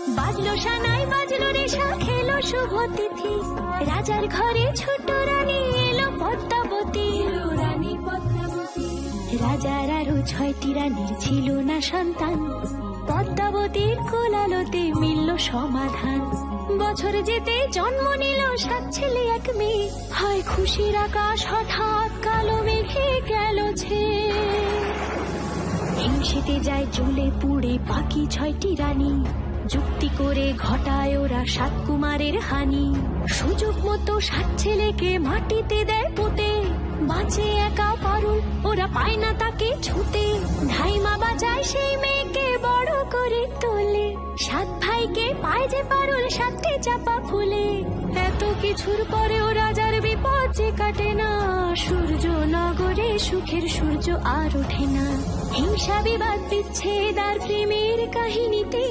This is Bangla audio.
বাজলো সানাই বাজলো রেশা খেলো শুভ তিথি, রাজার ঘরে ছোট রানী এলো পদ্মাবতী। রানী পদ্মাবতী। রাজার আরো 6টি রানীর ছিল না সন্তান, পদ্মাবতীর কোলালোতে মিলল সমাধান। বছর যেতে জন্ম নিল 7 ছেলে 1 মেয়ে, হয় খুশির আকাশ হঠাৎ কালো মেঘে গেল ছেয়ে। হিংসেতে যায় জ্বলে পুড়ে বাকি 6টি রানী, যুক্তি করে ঘটায় ওরা 7 কুমারের হানি। সুযোগ মতো 7 ছেলেকে মাটিতে দেয় পুঁতে, বাঁচে একা পারুল ওরা পায় না তাকে ছুতে। ধাইমা বাজায় সেই মেয়েকে বড় করে তোলে, 7 ভাইকে পায় যে পারুল 7টে চাপা ফুলে। এত কিছুর পরেও রাজার বিপদ যে কাটে না, সূর্য নগরে সুখের সূর্য আর ওঠে না। হিংসা বিবাদ বিচ্ছেদ আর প্রেমের কাহিনীতে